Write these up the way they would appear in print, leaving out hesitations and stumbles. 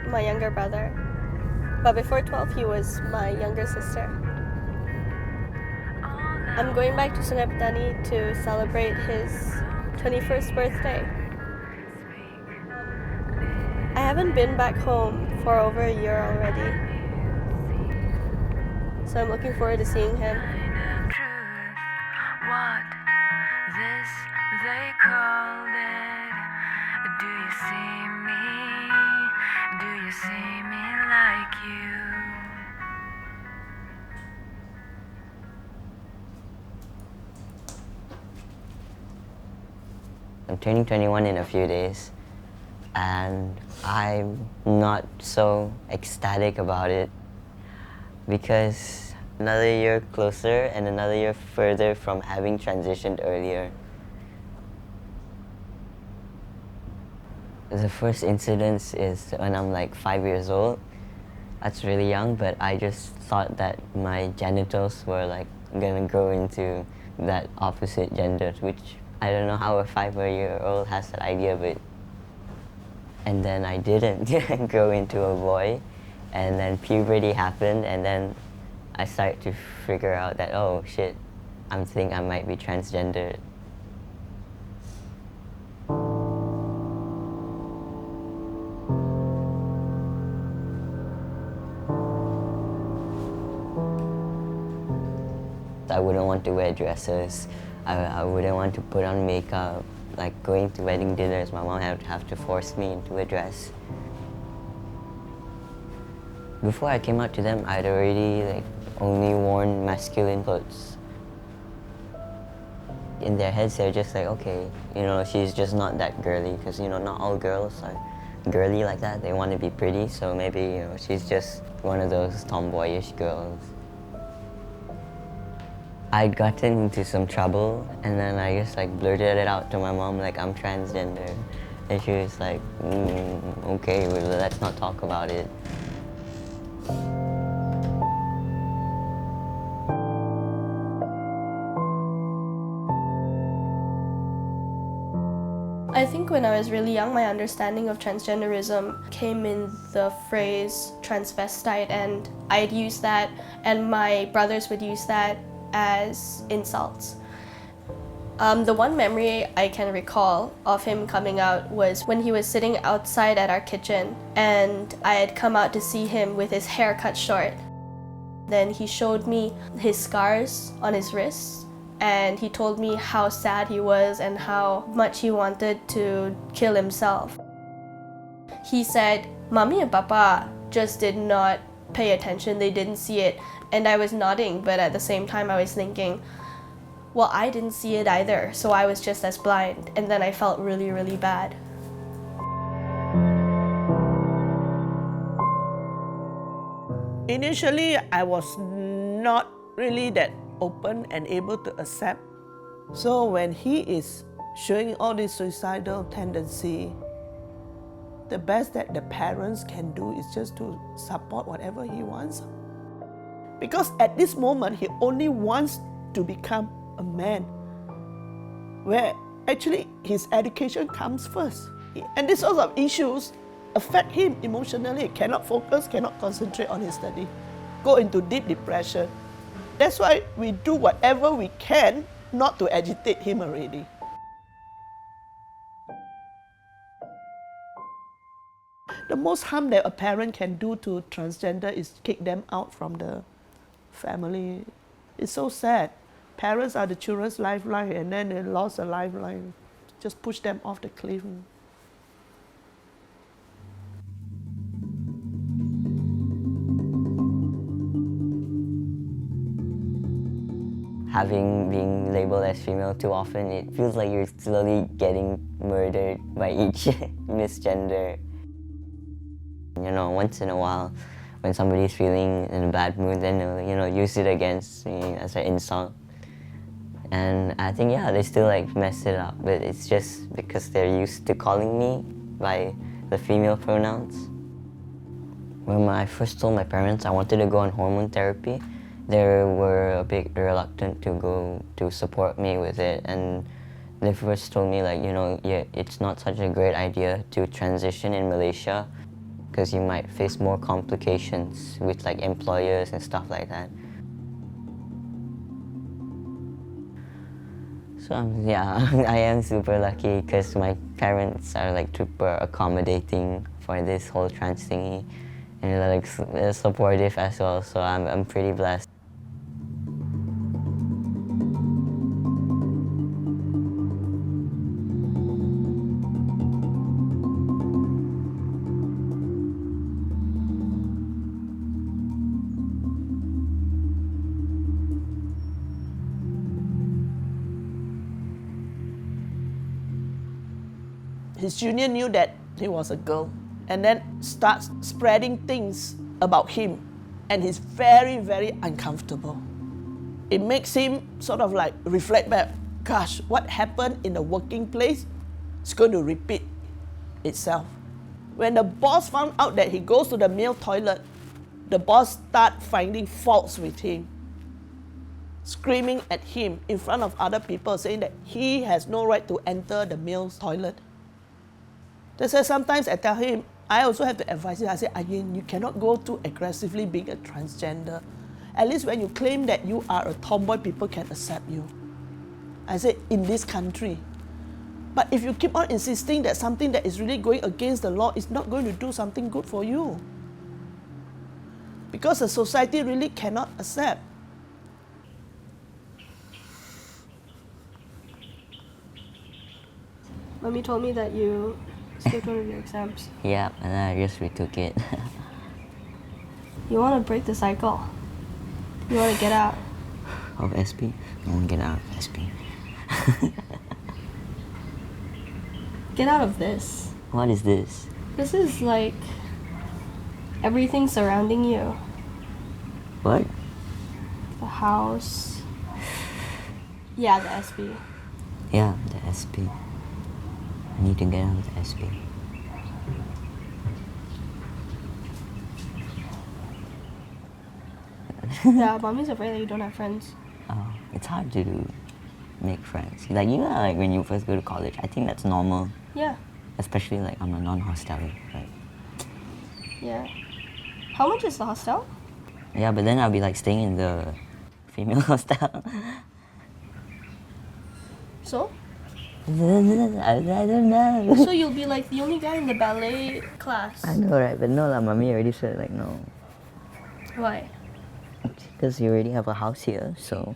my younger brother. But before 12, he was my younger sister. I'm going back to Sungai Petani to celebrate his 21st birthday. I haven't been back home for over a year already, so I'm looking forward to seeing him. What this they called it. Do you see me? Do you see me like you? I'm turning 21 in a few days, and I'm not so ecstatic about it because another year closer and another year further from having transitioned earlier. The first incidence is when I'm like 5 years old. That's really young, but I just thought that my genitals were like gonna grow into that opposite gender, which I don't know how a 5-year-old has that idea, but and then I didn't grow into a boy, and then puberty happened, and then I started to figure out that, oh shit, I think I might be transgender. I wouldn't want to wear dresses. I wouldn't want to put on makeup. Like going to wedding dinners, my mom would have to force me into a dress. Before I came out to them, I'd already only worn masculine clothes. In their heads, they're just like, okay, she's just not that girly, because not all girls are girly like that. They want to be pretty, so maybe she's just one of those tomboyish girls. I'd gotten into some trouble, and then I just blurted it out to my mom, like, I'm transgender. And she was like, okay, well, let's not talk about it. I think when I was really young, my understanding of transgenderism came in the phrase transvestite, and I'd use that, and my brothers would use that as insults. The one memory I can recall of him coming out was when he was sitting outside at our kitchen, and I had come out to see him with his hair cut short. Then he showed me his scars on his wrists, and he told me how sad he was and how much he wanted to kill himself. He said, Mommy and Papa just did not pay attention, they didn't see it. And I was nodding, but at the same time I was thinking, well, I didn't see it either, so I was just as blind. And then I felt really, really bad. Initially, I was not really that open and able to accept. So when he is showing all this suicidal tendency, the best that the parents can do is just to support whatever he wants. Because at this moment, he only wants to become a man, where actually his education comes first. And these sorts of issues affect him emotionally. He cannot focus, cannot concentrate on his study, go into deep depression. That's why we do whatever we can not to agitate him already. The most harm that a parent can do to transgender is kick them out from the family. It's so sad. Parents are the children's lifeline, and then they lost a lifeline. Just push them off the cliff. Being labeled as female too often, it feels like you're slowly getting murdered by each misgender. Once in a while, when somebody's feeling in a bad mood, then they'll, use it against me as an insult. And I think, yeah, they still mess it up, but it's just because they're used to calling me by the female pronouns. When I first told my parents I wanted to go on hormone therapy, they were a bit reluctant to support me with it, and they first told me it's not such a great idea to transition in Malaysia, because you might face more complications with like employers and stuff like that. So yeah, I am super lucky because my parents are like super accommodating for this whole trans thingy, and they're like supportive as well. So I'm pretty blessed. His junior knew that he was a girl and then starts spreading things about him, and he's very, very uncomfortable. It makes him sort of like reflect back, gosh, what happened in the working place is going to repeat itself. When the boss found out that he goes to the male toilet, the boss started finding faults with him, screaming at him in front of other people, saying that he has no right to enter the male's toilet. That's why sometimes I tell him, I also have to advise him. I say, Ayin, you cannot go too aggressively being a transgender. At least when you claim that you are a tomboy, people can accept you. I say, in this country. But if you keep on insisting that something that is really going against the law is not going to do something good for you. Because the society really cannot accept. Mommy told me that you skipped one of your exams. Yeah, and then I just retook it. You want to break the cycle. You want to get out. Of SP? I want to get out of SP. Get out of this. What is this? This is like everything surrounding you. What? The house. Yeah, the SB. Yeah, the SP. I need to get out of the SP. Yeah, mommy's afraid that you don't have friends. Oh, it's hard to make friends. Like, you know, like when you first go to college, I think that's normal. Yeah. Especially like on a non-hostel, right? Yeah. How much is the hostel? Yeah, but then I'll be like staying in the female hostel. So? I don't know. So you'll be like the only guy in the ballet class. I know, right? But no, like, mommy already said, like, no. Why? Because you already have a house here, so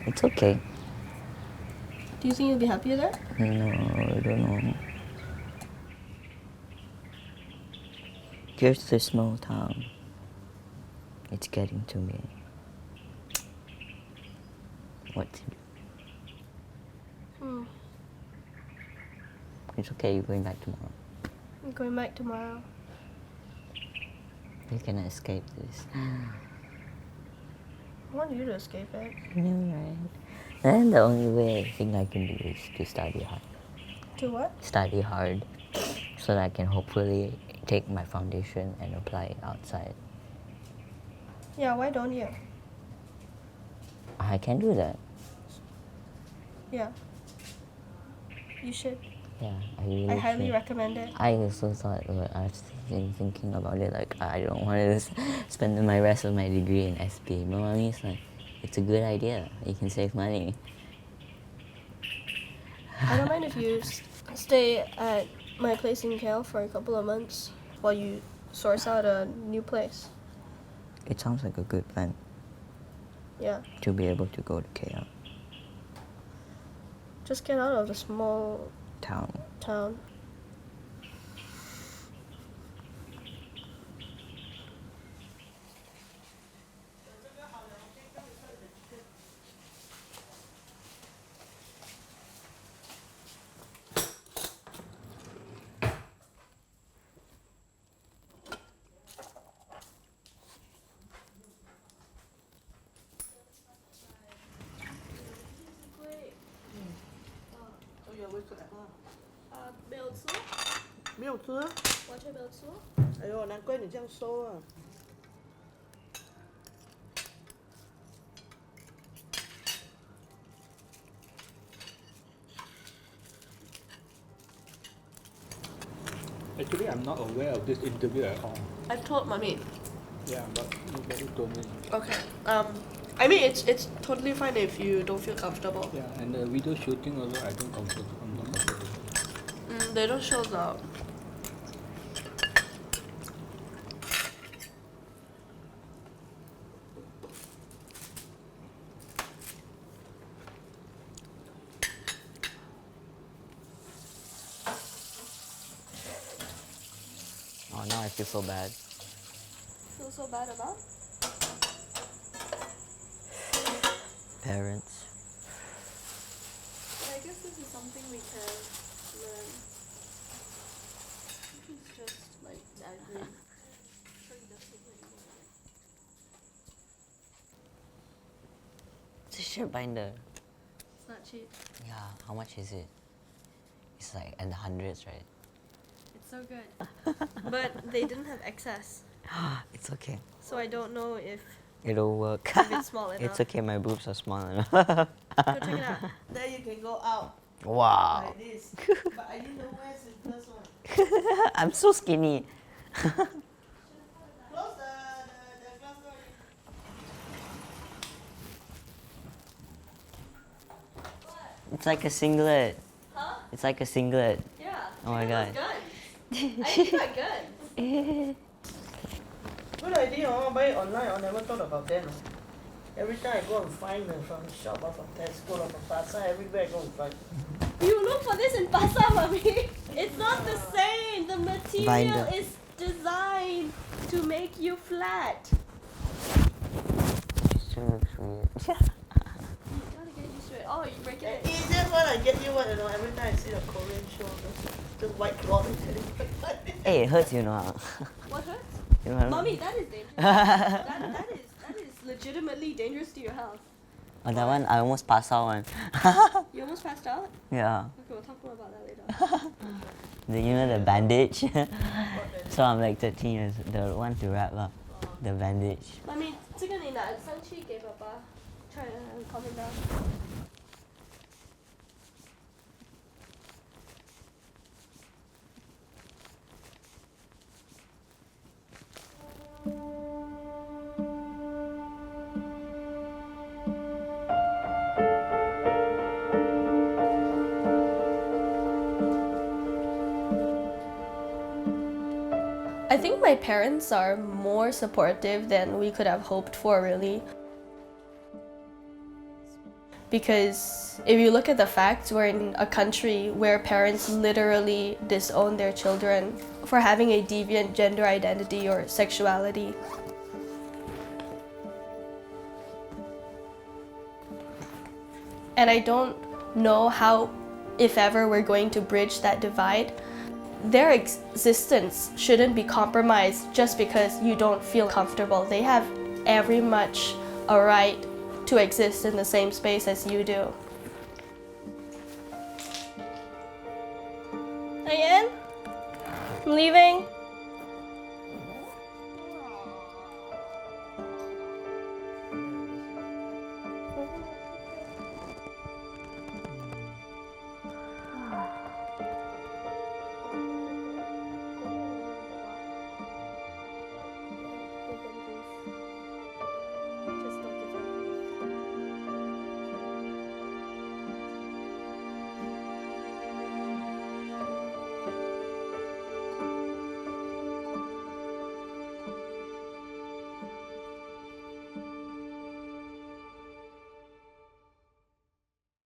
it's okay. Do you think you'll be happier there? No, I don't know. Here's the small town. It's getting to me. What to do? It's okay, you're going back tomorrow. I'm going back tomorrow. You can escape this. I want you to escape it. No, right? And the only way I think I can do is to study hard. To what? Study hard so that I can hopefully take my foundation and apply it outside. Yeah, why don't you? I can do that. Yeah. You should. Yeah, I really I highly should. recommend it. I also thought, but I was thinking about it, like, I don't want to spend my rest of my degree in SP. But mommy's like, it's a good idea. You can save money. I don't mind if you stay at my place in KL for a couple of months while you source out a new place. It sounds like a good plan Yeah. to be able to go to KL Just get out of the small town. town. So you're always good at home. 没有吃，没有吃？完全没有吃。哎呦，难怪你这样瘦啊！ Actually, I'm not aware of this interview at all. I told mommy. Yeah, but nobody told me. Okay. I mean, it's totally fine if you don't feel comfortable. Yeah, and the video shooting also, I don't comfortable. I'm not comfortable. They don't show the. Oh, now I feel so bad. Feel so bad about? Parents. I guess this is something we can learn. It's just like angry. It's a shirt binder. It's not cheap. Yeah, how much is it? It's like in the hundreds, right? It's so good. But they didn't have excess. It's okay. So I don't know if It'll work. it's small enough. It's okay, my boobs are small enough. Go check it out. Then you can go out Wow. like this. But I didn't know where's the first one. I'm so skinny. Close the glass door. It's like a singlet. Huh? It's like a singlet. Yeah. Oh my god. Guns. I think got guns. Good idea, buy it online. I never thought about that. Every time I go and find them from shop or from Tesco or from Pasar, everywhere I go and find. You look for this in Pasar, Mommy. It's not the same. The material Binder. is designed to make you flat. It still looks weird. You gotta get used to it. Oh, you break it. The easiest one I get you one, every time I see a Korean show, the white cloth. Hey, it hurts, you know. What hurts? You know. Mommy, that is dangerous. that is legitimately dangerous to your health. Oh, that one, I almost passed out one. You almost passed out? Yeah. Okay, we'll talk more about that later. You know the bandage? So I'm like 13 years, the one to wrap up. The bandage. Mommy, 这个你拿上去给爸爸 try to calm him down. I think my parents are more supportive than we could have hoped for, really. Because if you look at the facts, we're in a country where parents literally disown their children for having a deviant gender identity or sexuality. And I don't know how, if ever, we're going to bridge that divide. Their existence shouldn't be compromised just because you don't feel comfortable. They have every much a right to exist in the same space as you do. Diane? I'm leaving.